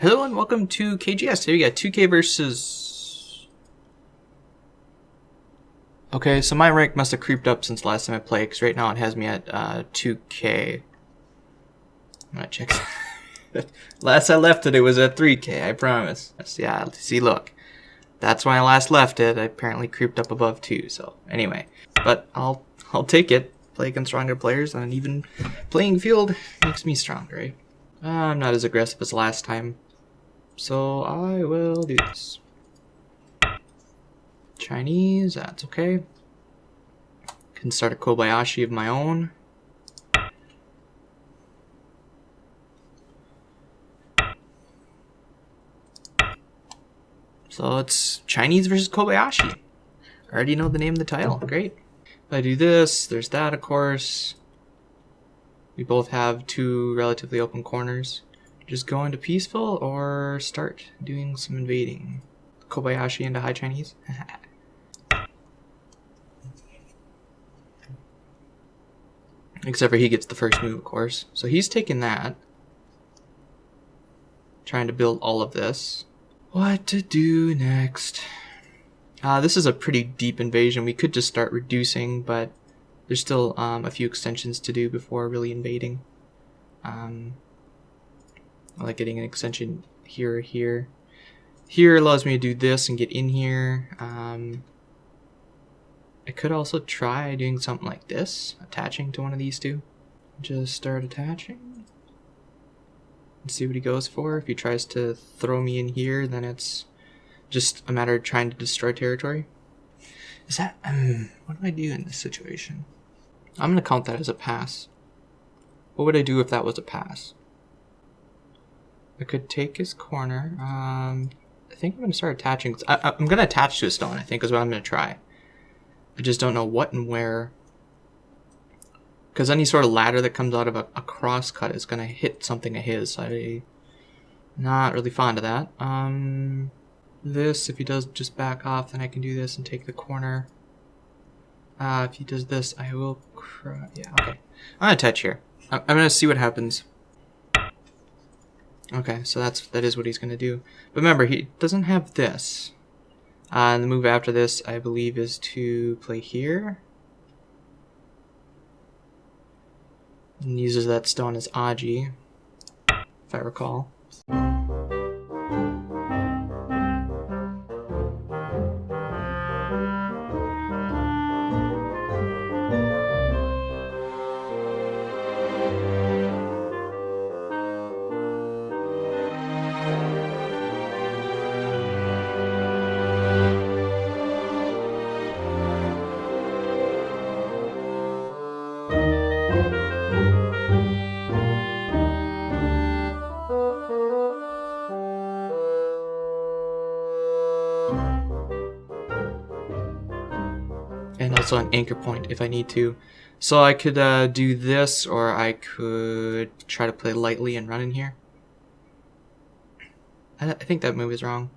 Hello and welcome to KGS. Here we got 2K versus... Okay, so my rank must have creeped up since last time I played, because right now it has me at 2K. I'm gonna check. Last I left it was at 3K, I promise. Yeah, see, look. That's when I last left it. I apparently creeped up above 2, so anyway. But I'll take it. Play against stronger players on an even playing field makes me stronger, right? I'm not as aggressive as last time. So I will do this. Chinese, that's okay. Can start a Kobayashi of my own. So it's Chinese versus Kobayashi. I already know the name of the title. Great. If I do this, there's that, of course. We both have two relatively open corners. Just go into peaceful or start doing some invading. Kobayashi into high Chinese. Except for he gets the first move, of course. So he's taking that. Trying to build all of this. What to do next? This is a pretty deep invasion. We could just start reducing, but there's still a few extensions to do before really invading. I like getting an extension here or here. Here allows me to do this and get in here. I could also try doing something like this, attaching to one of these two. Just start attaching. And see what he goes for. If he tries to throw me in here, then it's just a matter of trying to destroy territory. Is that... what do I do in this situation? I'm going to count that as a pass. What would I do if that was a pass? I could take his corner. I think I'm going to start attaching. I'm going to attach to a stone, I think, is what I'm going to try. I just don't know what and where. Because any sort of ladder that comes out of a cross cut is going to hit something of his. I'm not really fond of that. This, if he does just back off, then I can do this and take the corner. If he does this, I will... Yeah, okay. I'm going to touch here. I'm going to see what happens. Okay, so that is what he's going to do. But remember, he doesn't have this. And the move after this, I believe, is to play here. And uses that stone as Aji, if I recall. And also an anchor point if I need to. So I could do this, or I could try to play lightly and run in here. I think that move is wrong.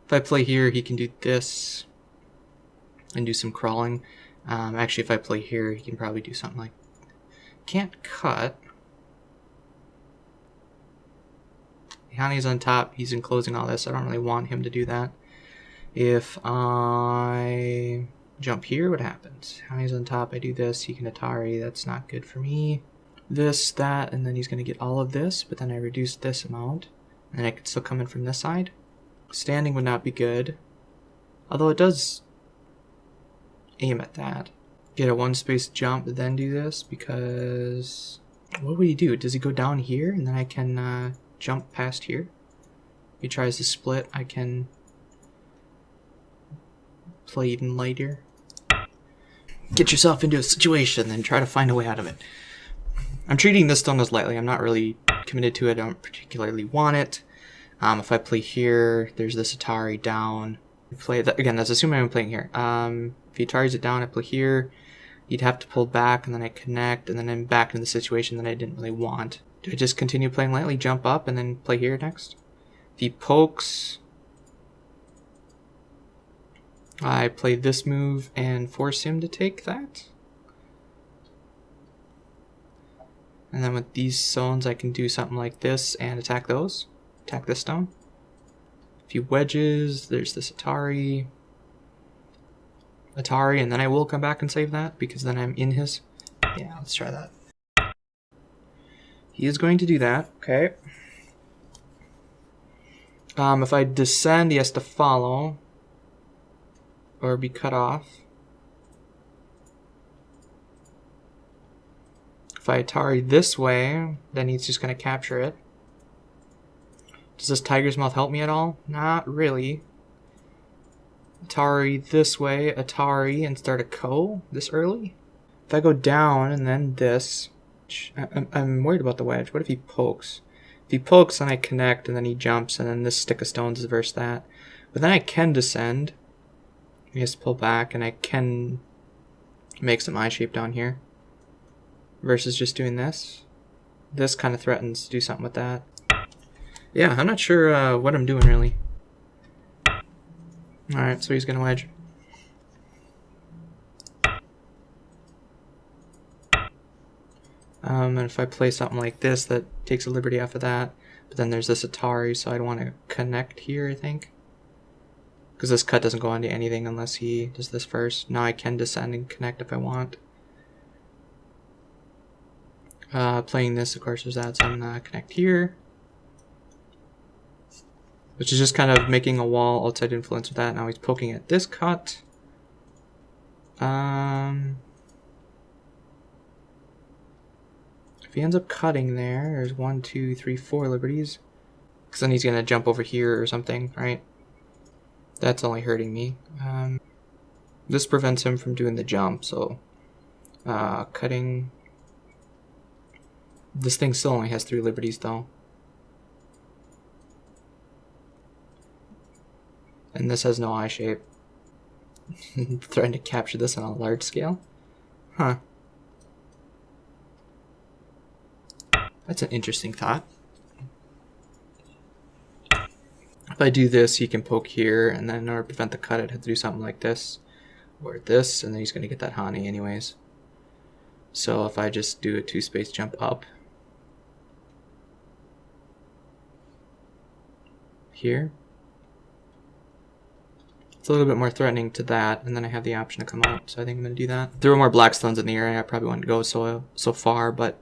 If I play here, he can do this and do some crawling. Actually, if I play here, he can probably do something like... Can't cut. Hani's on top. He's enclosing all this. I don't really want him to do that. If I... jump here, what happens? He's on top, I do this, he can Atari, that's not good for me. This, that, and then he's going to get all of this, but then I reduce this amount, and then I can still come in from this side. Standing would not be good, although it does aim at that. Get a one space jump, then do this, because... What would he do? Does he go down here, and then I can jump past here? If he tries to split, I can play even lighter. Get yourself into a situation, then try to find a way out of it. I'm treating this stone as lightly. I'm not really committed to it. I don't particularly want it. If I play here, there's this Atari down. Play that again. That's assuming I'm playing here. If he Ataris it down, I play here. You'd have to pull back, and then I connect, and then I'm back in the situation that I didn't really want. Do I just continue playing lightly, jump up, and then play here next? If he pokes, I play this move and force him to take that. And then with these zones, I can do something like this and attack those. Attack this stone. A few wedges. There's this Atari, and then I will come back and save that because then I'm in his. Yeah, let's try that. He is going to do that. Okay. If I descend, he has to follow or be cut off. If I Atari this way, then he's just going to capture it. Does this Tiger's Mouth help me at all? Not really. Atari this way, Atari, and start a Ko this early. If I go down and then this, I'm worried about the wedge. What if he pokes? If he pokes, then I connect, and then he jumps, and then this stick of stones reverse that. But then I can descend. He has to pull back, and I can make some eye shape down here. Versus just doing this. This kind of threatens to do something with that. Yeah, I'm not sure what I'm doing, really. Alright, so he's going to wedge. And if I play something like this, that takes a liberty off of that. But then there's this Atari, so I'd want to connect here, I think. Because this cut doesn't go onto anything unless he does this first. Now I can descend and connect if I want. Playing this, of course, there's that, so I'm going to connect here. Which is just kind of making a wall outside influence with that. Now he's poking at this cut. If he ends up cutting there, there's 1, 2, 3, 4 liberties. Because then he's going to jump over here or something, right? That's only hurting me. This prevents him from doing the jump, so cutting. This thing still only has 3 liberties though. And this has no eye shape. Trying to capture this on a large scale? Huh. That's an interesting thought. If I do this, he can poke here, and then in order to prevent the cut, I'd have to do something like this. Or this, and then he's going to get that Hani anyways. So if I just do a 2-space jump up here, it's a little bit more threatening to that, and then I have the option to come out, so I think I'm going to do that. If there were more black stones in the area, I probably wouldn't go so far, but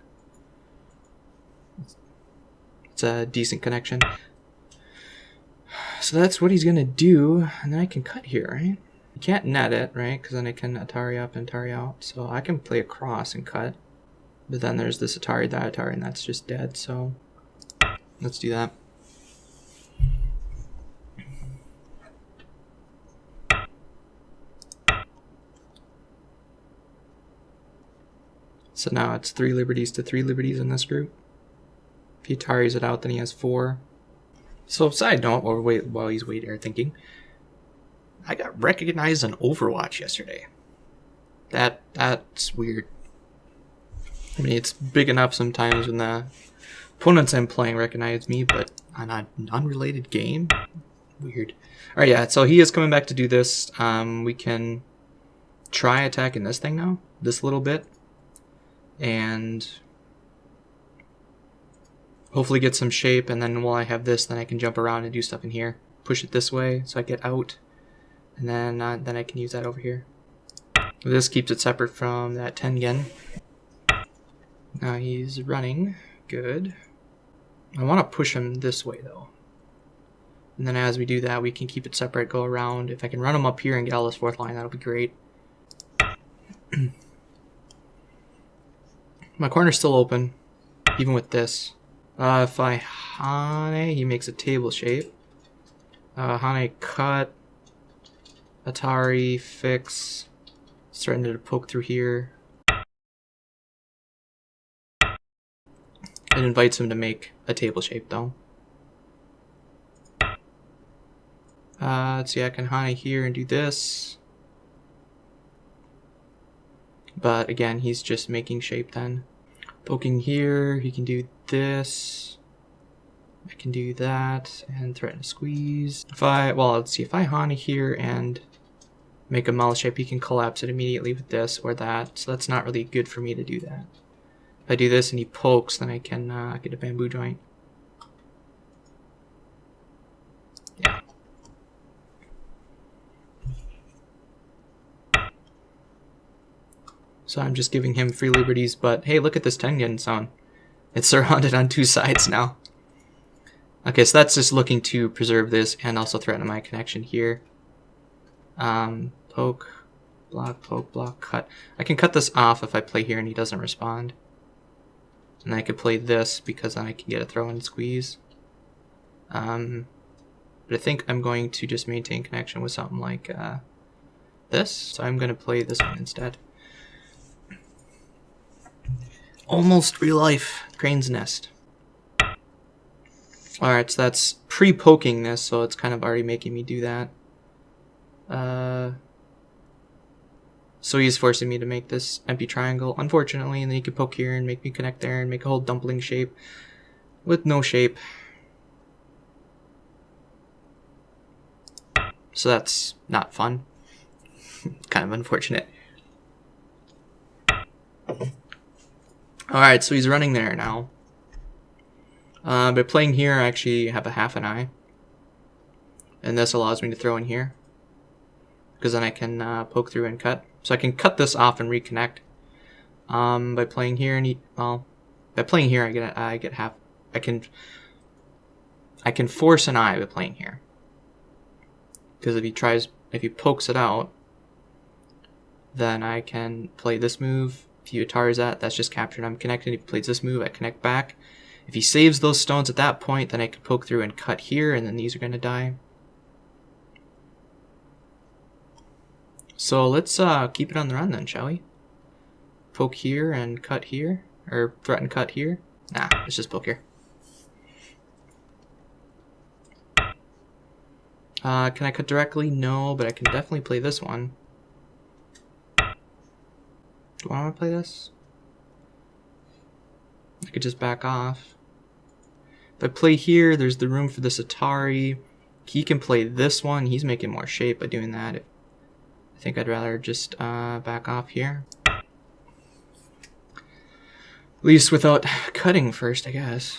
it's a decent connection. So that's what he's going to do, and then I can cut here, right? I can't net it, right? Because then I can Atari up and Atari out, so I can play across and cut. But then there's this Atari, that Atari, and that's just dead, so let's do that. So now it's 3 liberties to 3 liberties in this group. If he Ataris it out, then he has 4. So side note, while he's thinking, I got recognized on Overwatch yesterday. That's weird. I mean, it's big enough sometimes when the opponents I'm playing recognize me, but on an unrelated game? Weird. Alright, yeah, so he is coming back to do this. We can try attacking this thing now, this little bit. And hopefully get some shape, and then while I have this, then I can jump around and do stuff in here. Push it this way so I get out, and then I can use that over here. This keeps it separate from that Tygem. Now he's running. Good. I want to push him this way though. And then as we do that, we can keep it separate, go around. If I can run him up here and get all this 4th line, that'll be great. My corner's still open, even with this. If I Hane, he makes a table shape. Hane cut. Atari, fix. Starting to poke through here. It invites him to make a table shape though. Let's see, I can Hane here and do this. But again, he's just making shape then. Poking here, he can do this. I can do that and threaten to squeeze. Let's see, if I Hane here and make a mouth shape, he can collapse it immediately with this or that. So that's not really good for me to do that. If I do this and he pokes, then I can get a bamboo joint. So I'm just giving him free liberties, but hey, look at this Tengen zone. It's surrounded on 2 sides now. Okay, so that's just looking to preserve this and also threaten my connection here. Poke, block, cut. I can cut this off if I play here and he doesn't respond. And I could play this because then I can get a throw and squeeze. But I think I'm going to just maintain connection with something like this. So I'm going to play this one instead. Almost real life Crane's Nest. Alright, so that's pre-poking this, so it's kind of already making me do that. So he's forcing me to make this empty triangle, unfortunately, and then he can poke here and make me connect there and make a whole dumpling shape with no shape. So that's not fun. Kind of unfortunate. Alright, so he's running there now. By playing here, I actually have a half an eye. And this allows me to throw in here. Because then I can poke through and cut. So I can cut this off and reconnect. By playing here, by playing here, I get half. I can force an eye by playing here. Because if he pokes it out, then I can play this move. If he Atars that, that's just captured. I'm connected. If he plays this move, I connect back. If he saves those stones at that point, then I can poke through and cut here, and then these are going to die. So let's keep it on the run then, shall we? Poke here and cut here, or threaten cut here. Nah, let's just poke here. Can I cut directly? No, but I can definitely play this one. Do I want to play this? I could just back off. If I play here, there's the room for this Atari. He can play this one. He's making more shape by doing that. I think I'd rather just back off here. At least without cutting first, I guess.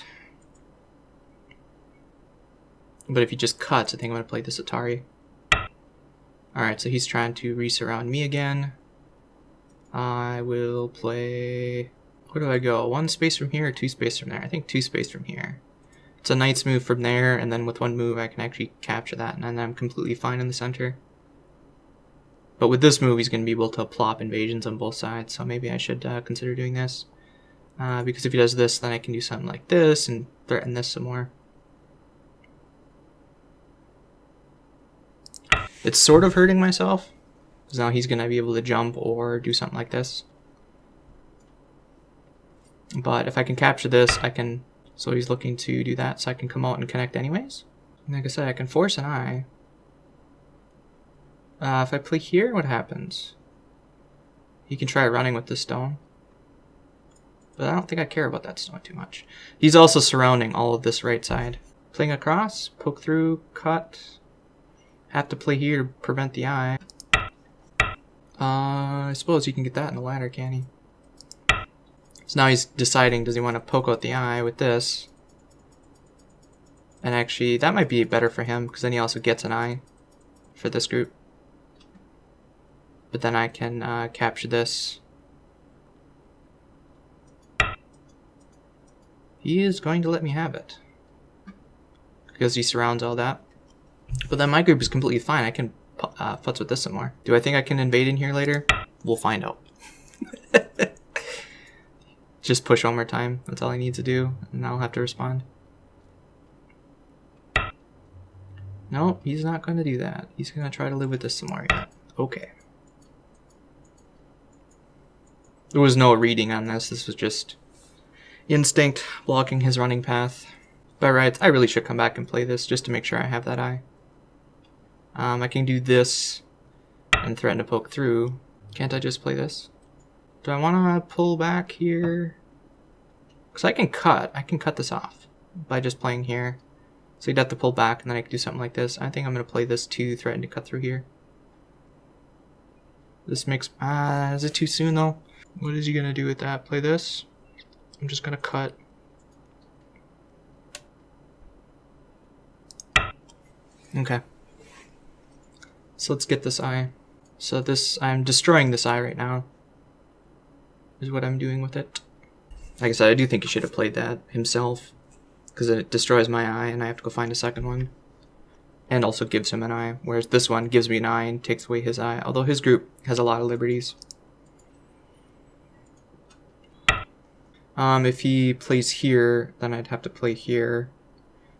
But if he just cuts, I think I'm going to play this Atari. Alright, so he's trying to re-surround me again. I will play... Where do I go? 1 space from here or 2 space from there? I think 2 space from here. It's a knight's move from there, and then with 1 move I can actually capture that, and then I'm completely fine in the center. But with this move, he's going to be able to plop invasions on both sides, so maybe I should consider doing this. Because if he does this, then I can do something like this and threaten this some more. It's sort of hurting myself, because now he's going to be able to jump or do something like this. But if I can capture this, I can... So he's looking to do that, so I can come out and connect anyways. And like I said, I can force an eye. If I play here, what happens? He can try running with this stone. But I don't think I care about that stone too much. He's also surrounding all of this right side. Playing across, poke through, cut. Have to play here to prevent the eye. I suppose he can get that in the ladder, can he? So now he's deciding, does he want to poke out the eye with this? And actually, that might be better for him, because then he also gets an eye for this group. But then I can capture this. He is going to let me have it. Because he surrounds all that. But then my group is completely fine. I can futz with this some more. Do I think I can invade in here later? We'll find out. Just push one more time. That's all I need to do. And I'll have to respond. No, he's not going to do that. He's going to try to live with this some more yet. Okay. There was no reading on this. This was just instinct blocking his running path. By rights, I really should come back and play this just to make sure I have that eye. I can do this and threaten to poke through. Can't I just play this? Do I want to pull back here? Because I can cut this off by just playing here. So he'd have to pull back and then I can do something like this. I think I'm going to play this to threaten to cut through here. This makes... is it too soon though? What is he going to do with that? Play this? I'm just going to cut. Okay. So let's get this eye. So this, I'm destroying this eye right now. is what I'm doing with it. Like I said, I do think he should have played that himself, because it destroys my eye and I have to go find a second one. And also gives him an eye, whereas this one gives me an eye and takes away his eye, although his group has a lot of liberties. If he plays here, then I'd have to play here.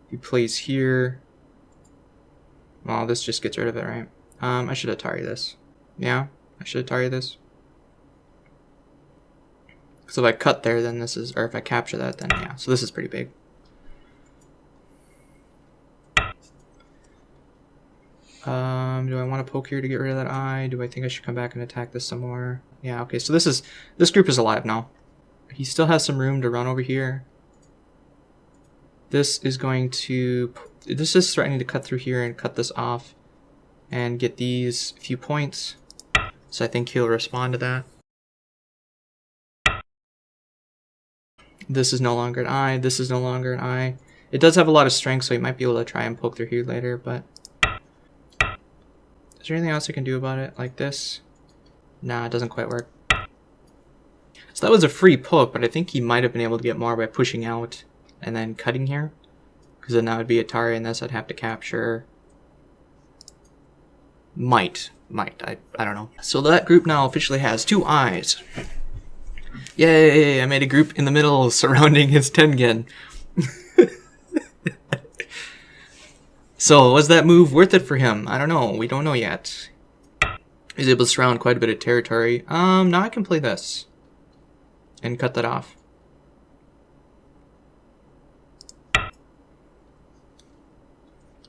If he plays here, well, this just gets rid of it, right? I should Atari this. Yeah, I should Atari this. So if I cut there, then this is, or if I capture that, then yeah. So this is pretty big. Do I want to poke here to get rid of that eye? Do I think I should come back and attack this some more? Yeah, okay, so this group is alive now. He still has some room to run over here. This is going to, this is threatening to cut through here and cut this off and get these few points. So I think he'll respond to that. This is no longer an eye. This is no longer an eye. It does have a lot of strength, so he might be able to try and poke through here later, but is there anything else I can do about it? Like this? Nah, it doesn't quite work. So that was a free poke, but I think he might have been able to get more by pushing out and then cutting here. Because then that would be Atari, and this I'd have to capture. Might. I don't know. So that group now officially has 2 eyes. Yay! I made a group in the middle surrounding his Tengen. So, was that move worth it for him? I don't know. We don't know yet. He's able to surround quite a bit of territory. Now I can play this. And cut that off. If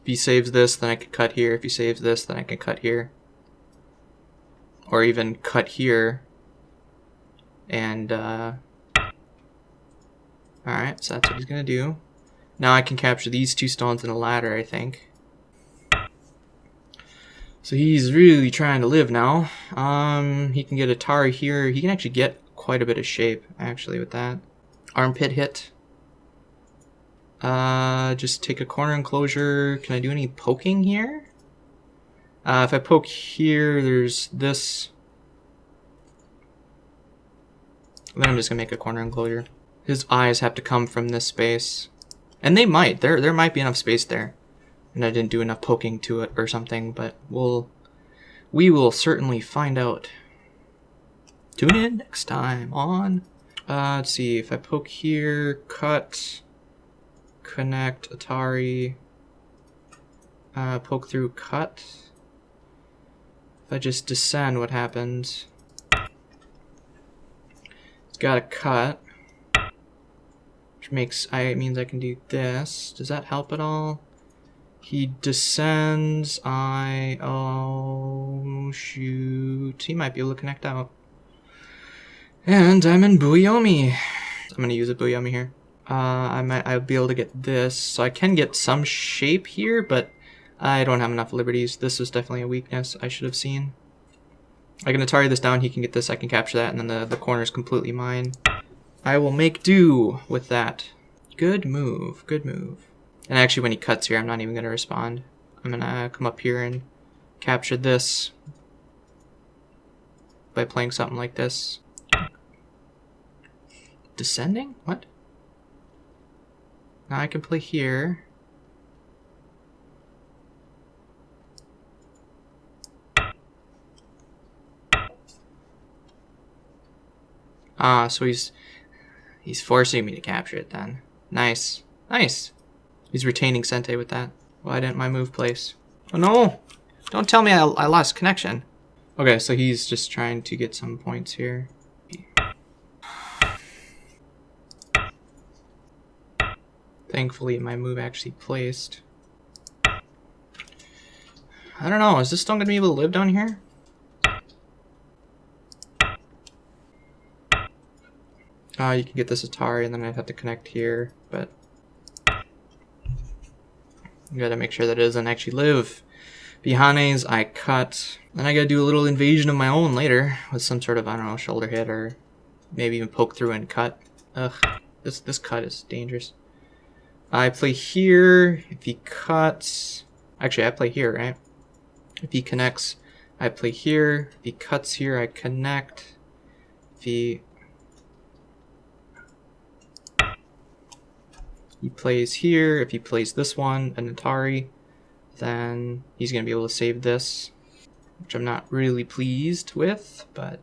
he saves this, then I can cut here. If he saves this, then I can cut here. Or even cut here. And, alright, so that's what he's gonna do. Now I can capture these 2 stones in a ladder, I think. So he's really trying to live now. He can get Atari here. He can actually get quite a bit of shape, actually, with that. Armpit hit. Just take a corner enclosure. Can I do any poking here? If I poke here, there's this. Then I'm just gonna make a corner enclosure. His eyes have to come from this space. And they might. There might be enough space there. And I didn't do enough poking to it or something, but we will certainly find out. Tune in next time on. Let's see, if I poke here, cut, connect, Atari, poke through, cut. If I just descend, what happens? It's got a cut. Means I can do this. Does that help at all? He descends. Oh shoot. He might be able to connect out. And I'm in Buyomi. I'm gonna use a Buyomi here. I'll be able to get this. So I can get some shape here, but I don't have enough liberties. This is definitely a weakness I should have seen. I can Atari this down, he can get this, I can capture that, and then the corner is completely mine. I will make do with that. Good move, good move. And actually when he cuts here, I'm not even going to respond. I'm going to come up here and capture this by playing something like this. Descending? What? Now I can play here. Ah, so he's forcing me to capture it then. Nice. Nice. He's retaining Sente with that. Why didn't my move place? Oh no! Don't tell me I lost connection. Okay, so he's just trying to get some points here. Thankfully, my move actually placed. I don't know, is this stone gonna be able to live down here? You can get this Atari, and then I'd have to connect here, but you gotta make sure that it doesn't actually live. Bihanes, I cut. Then I gotta do a little invasion of my own later with some sort of, I don't know, shoulder hit or maybe even poke through and cut. Ugh, this cut is dangerous. I play here. If he cuts, actually I play here, right? If he connects, I play here. If he cuts here, I connect. If he he plays here. If he plays this one, an Atari, then he's going to be able to save this, which I'm not really pleased with, but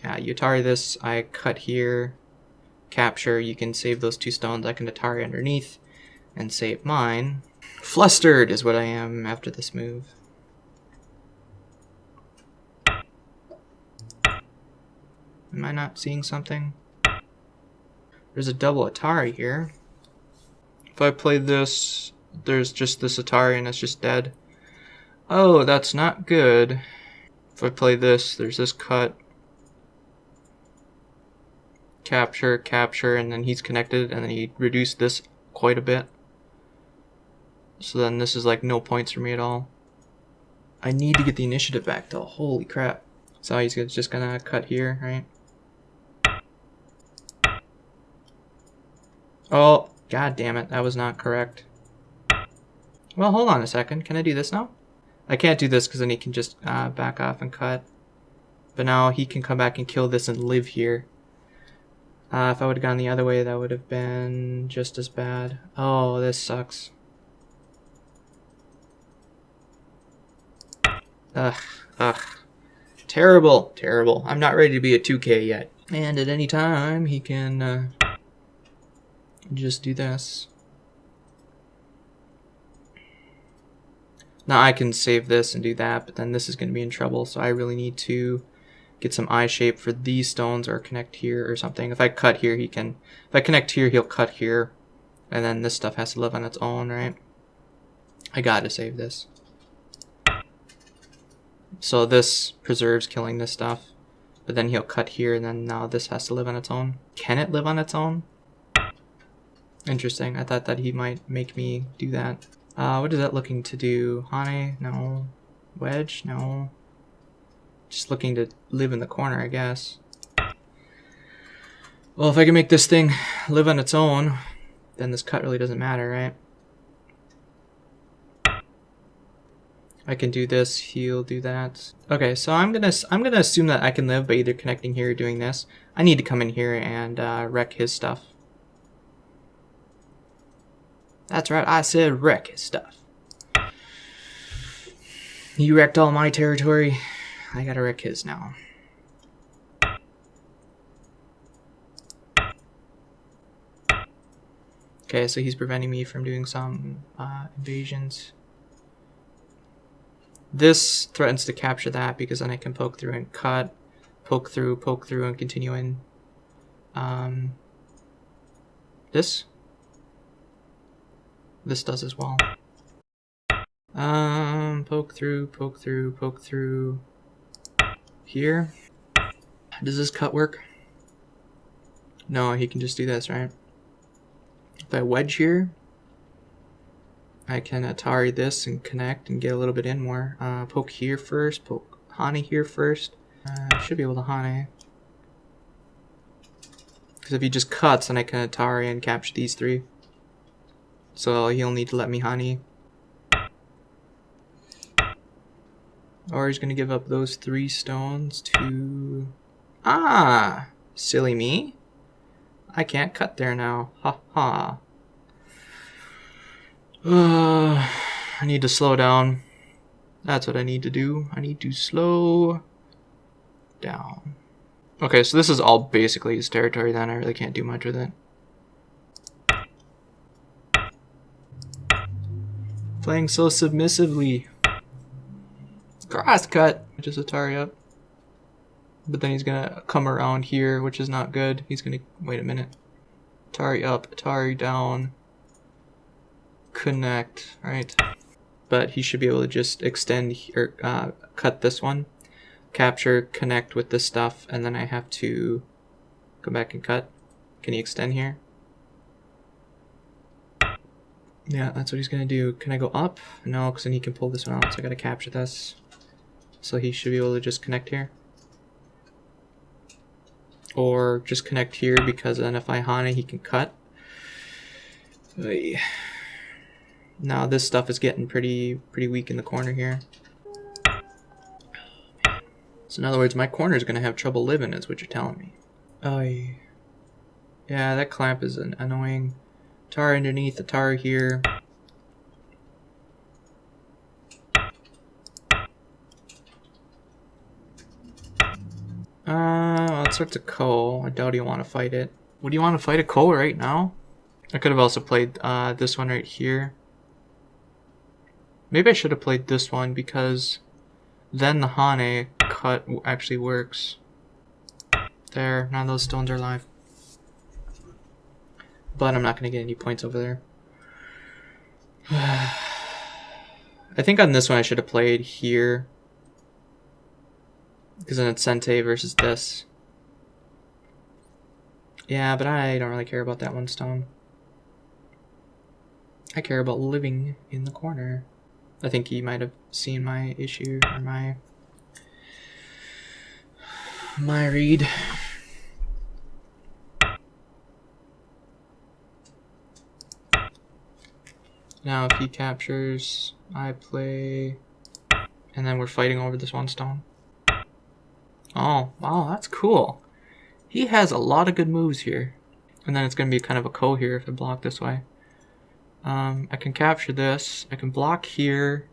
yeah, you Atari this, I cut here, capture, you can save those 2 stones, I can Atari underneath and save mine. Flustered is what I am after this move. Am I not seeing something? There's a double Atari here. If I play this, there's just this Atari and it's just dead. Oh, that's not good. If I play this, there's this cut. Capture, capture, and then he's connected, and then he reduced this quite a bit. So then this is like no points for me at all. I need to get the initiative back though. Holy crap. So he's just gonna cut here, right? Oh, god damn it. That was not correct. Well, hold on a second. Can I do this now? I can't do this because then he can just back off and cut. But now he can come back and kill this and live here. If I would have gone the other way, that would have been just as bad. Oh, this sucks. Ugh. Terrible, terrible. I'm not ready to be a 2K yet. And at any time, he can just do this. Now I can save this and do that, but then this is going to be in trouble, so I really need to get some eye shape for these stones or connect here or something. If I cut here, he can... If I connect here, he'll cut here, and then this stuff has to live on its own, right? I gotta save this. So this preserves killing this stuff, but then he'll cut here, and then now this has to live on its own. Can it live on its own? Interesting. I thought that he might make me do that. What is that looking to do? Hane? No. Wedge? No. Just looking to live in the corner, I guess. Well, if I can make this thing live on its own, then this cut really doesn't matter, right? I can do this, he'll do that. Okay, so I'm gonna assume that I can live by either connecting here or doing this. I need to come in here and wreck his stuff. That's right, I said wreck his stuff. You wrecked all my territory. I gotta wreck his now. Okay, so he's preventing me from doing some invasions. This threatens to capture that because then I can poke through and cut, poke through, and continue in. This does as well. Poke through. Here. Does this cut work? No, he can just do this, right? If I wedge here, I can Atari this and connect and get a little bit in more. Poke here first, poke Hane here first. I should be able to Hane. Because if he just cuts, then I can Atari and capture these 3. So he'll need to let me Hane. Or he's going to give up those 3 stones to... Ah! Silly me. I can't cut there now. Ha ha. I need to slow down. That's what I need to do. I need to slow down. Okay, so this is all basically his territory then. I really can't do much with it. Playing so submissively. Cross cut. Just Atari up. But then he's gonna come around here, which is not good. He's gonna... Wait a minute. Atari up, Atari down. Connect, right? But he should be able to just extend or cut this one, capture, connect with this stuff, and then I have to go back and cut. Can he extend here? Yeah, that's what he's gonna do. Can I go up? No, because then he can pull this one out, so I gotta capture this. So he should be able to just connect here. Or just connect here, because then if I Hane, he can cut. Oy. Now this stuff is getting pretty weak in the corner here. So in other words, my corner is going to have trouble living, is what you're telling me. Yeah, that clamp is annoying. Tar underneath, the tar here. It starts a Ko. I doubt you want to fight it. Would you want to fight a Ko right now? I could have also played this one right here. Maybe I should have played this one because then the Hane cut actually works. There, none of those stones are live. But I'm not going to get any points over there. I think on this one I should have played here. Because then it's Sente versus this. Yeah, but I don't really care about that one stone. I care about living in the corner. I think he might have seen my issue or my read. Now if he captures, I play, and then we're fighting over this one stone. Oh, wow, that's cool. He has a lot of good moves here. And then it's going to be kind of a Ko here if I block this way. I can capture this. I can block here.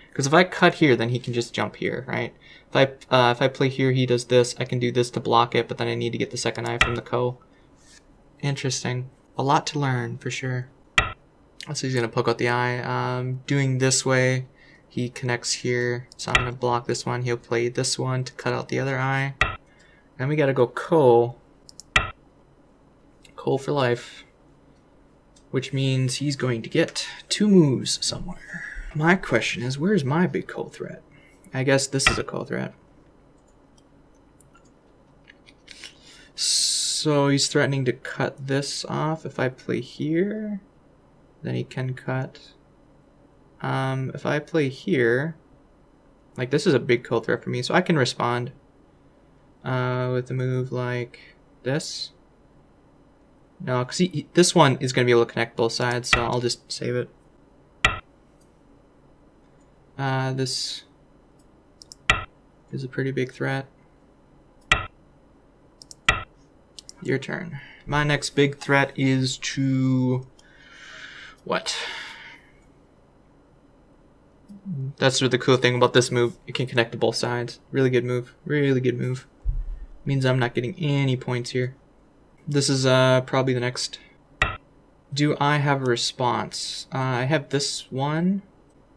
Because if I cut here, then he can just jump here, right? If I play here, he does this. I can do this to block it, but then I need to get the second eye from the Ko. Interesting. A lot to learn, for sure. So he's going to poke out the eye. Doing this way, he connects here. So I'm going to block this one. He'll play this one to cut out the other eye. And we got to go Ko. Ko for life. Which means he's going to get 2 moves somewhere. My question is, where's my big Ko threat? I guess this is a Ko threat. So he's threatening to cut this off. If I play here, then he can cut. If I play here, like this is a big Ko threat for me, so I can respond with a move like this. No, because this one is going to be able to connect both sides, so I'll just save it. This is a pretty big threat. Your turn. My next big threat is to... what? That's the cool thing about this move. It can connect to both sides. Really good move. Really good move. Means I'm not getting any points here. This is probably the next. Do I have a response? I have this one.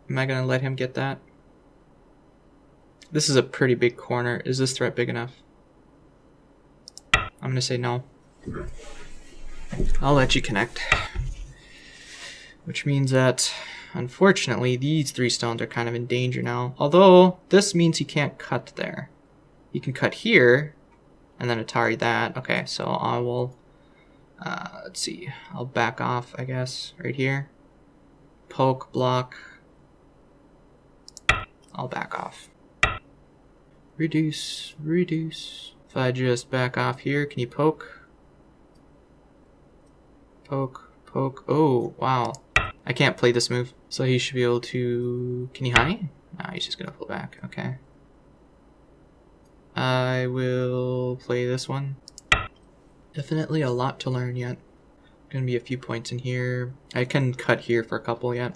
Am I going to let him get that? This is a pretty big corner. Is this threat big enough? I'm going to say no. I'll let you connect. Which means that, unfortunately, these 3 stones are kind of in danger now. Although, this means he can't cut there. He can cut here, and then Atari that. Okay, so I will, let's see, I'll back off, I guess, right here. Poke, block. I'll back off. Reduce, reduce. If I just back off here, can you poke? Poke, poke. Oh, wow. I can't play this move, so he should be able to... Can he honey? No, he's just gonna pull back. Okay. I will play this one. Definitely a lot to learn yet. Gonna be a few points in here. I can cut here for a couple yet.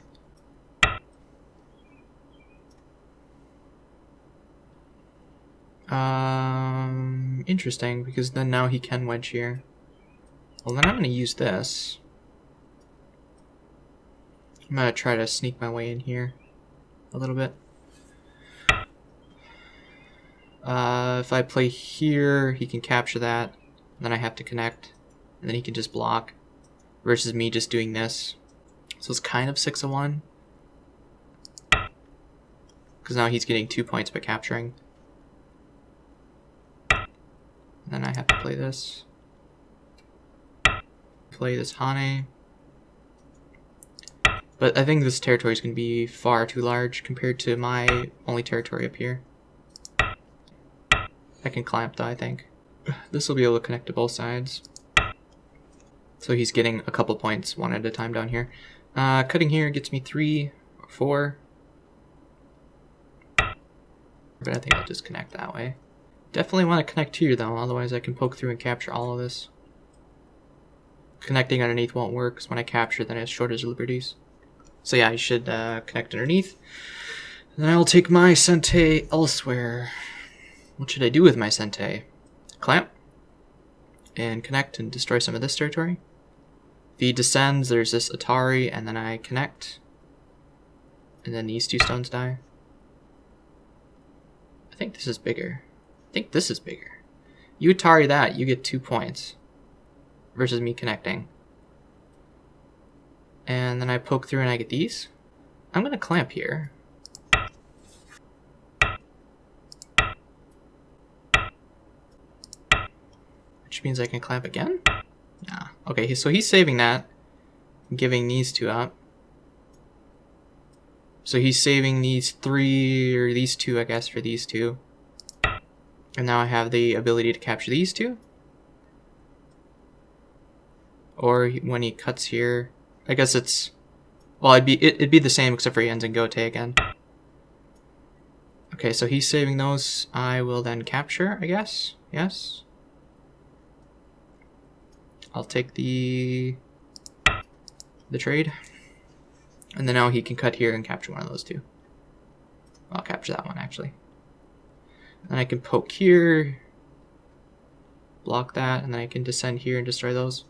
Interesting, because then now he can wedge here. Well, then I'm gonna use this. I'm gonna try to sneak my way in here a little bit. If I play here, he can capture that. Then I have to connect, and then he can just block. Versus me just doing this. So it's kind of 6 of 1. Because now he's getting 2 points by capturing. And then I have to play this. Play this Hane. But I think this territory is going to be far too large compared to my only territory up here. I can clamp though, I think. This will be able to connect to both sides. So he's getting a couple points one at a time down here. Cutting here gets me 3 or 4. But I think I'll just connect that way. Definitely want to connect here though, otherwise I can poke through and capture all of this. connecting underneath won't work, because when I capture, then I short his liberties. So yeah, I should connect underneath. Then I'll take my Sente elsewhere. What should I do with my Sente? Clamp and connect and destroy some of this territory. If he descends, there's this Atari, and then I connect. And then these 2 stones die. I think this is bigger. I think this is bigger. You Atari that, you get 2 points. Versus me connecting. And then I poke through and I get these. I'm going to clamp here. Which means I can clamp again? Nah. Okay, so he's saving that. Giving these 2 up. So he's saving these 3, or these 2, I guess, for these 2. And now I have the ability to capture these 2. Or when he cuts here, I guess it's, well, it'd be the same except for he ends in Gote again. Okay, so he's saving those. I will then capture, I guess. Yes. I'll take the trade. And then now he can cut here and capture one of those 2. I'll capture that one, actually. And I can poke here, block that, and then I can descend here and destroy those.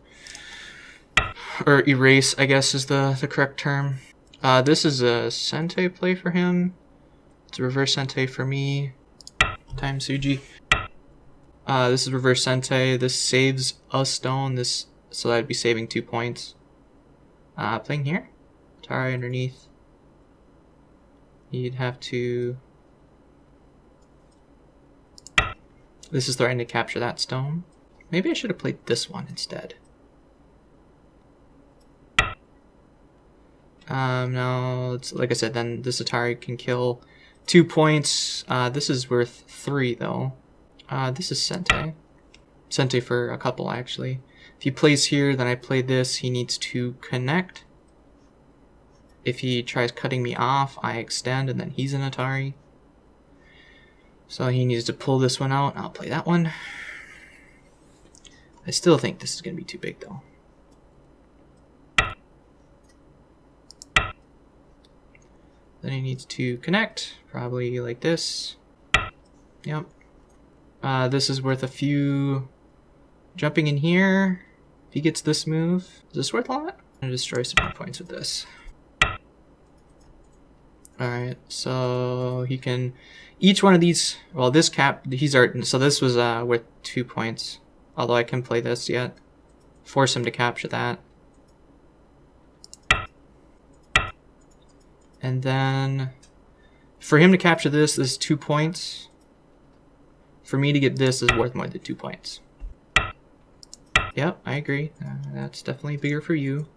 Or erase, I guess, is the correct term. This is a Sente play for him. It's a reverse Sente for me. Time Suji. This is reverse Sente. This saves a stone. So that'd be saving 2 points. Playing here. Atari underneath. You'd have to... This is threatening to capture that stone. Maybe I should have played this one instead. No, it's, like I said, then this Atari can kill 2 points. This is worth 3 though. This is Sente. Sente for a couple actually. If he plays here, then I play this. He needs to connect. If he tries cutting me off, I extend and then he's an Atari. So he needs to pull this one out. I'll play that one. I still think this is going to be too big though. Then he needs to connect, probably like this. Yep. This is worth a few. Jumping in here. If he gets this move, is this worth a lot? I'm gonna destroy some more points with this. Alright, so he can, each one of these, well this cap, he's already, so this was worth 2 points. Although I can play this yet. Force him to capture that. And then for him to capture this is 2 points. For me to get this is worth more than 2 points. Yep, I agree. That's definitely bigger for you.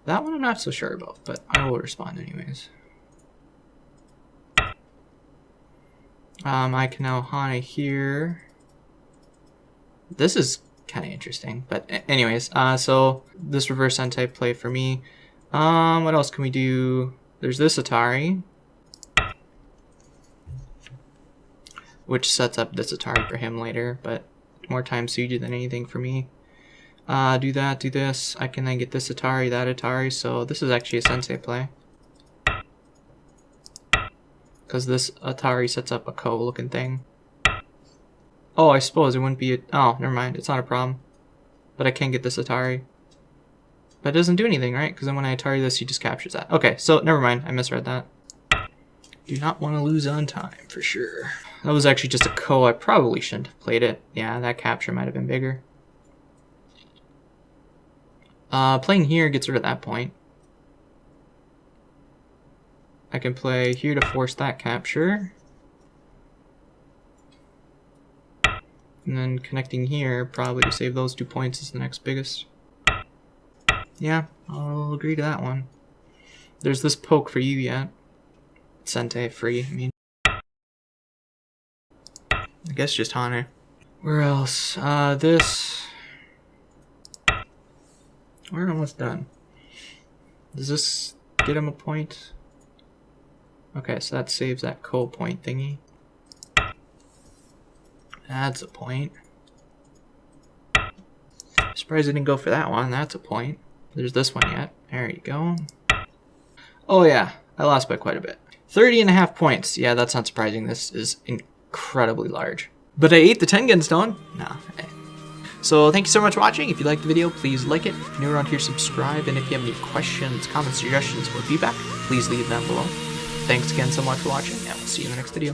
That one I'm not so sure about, but I will respond anyways. I can now Hana here. This is kind of interesting, but anyways, so this reverse Sente play for me. What else can we do? There's this Atari, which sets up this Atari for him later, but more time Suji than anything for me. Do that, do this. I can then get this Atari, that Atari, so this is actually a Sensei play. Because this Atari sets up a Ko-looking thing. Oh, I suppose it wouldn't be a... Oh, never mind, it's not a problem. But I can get this Atari. But it doesn't do anything, right? Because then when I Atari this, he just captures that. Okay, so never mind, I misread that. Do not want to lose on time, for sure. That was actually just a Ko, I probably shouldn't have played it. Yeah, that capture might have been bigger. Playing here gets rid of that point. I can play here to force that capture. And then connecting here, probably to save those 2 points is the next biggest. Yeah, I'll agree to that one. There's this poke for you yet. Sente free, I mean. I guess just Hane. Where else? This. We're almost done. Does this get him a point? Okay, so that saves that Ko point thingy. Adds a point. It's Surprised I didn't go for that one. That's a point. There's this one yet. There you go. Oh yeah, I lost by quite a bit. 30.5 points. Yeah, that's not surprising. This is incredibly large. But I ate the 10-gun stone. Nah. So thank you so much for watching. If you liked the video, please like it. If you're new around here, subscribe. And if you have any questions, comments, suggestions, or feedback, please leave them below. Thanks again so much for watching, and we'll see you in the next video.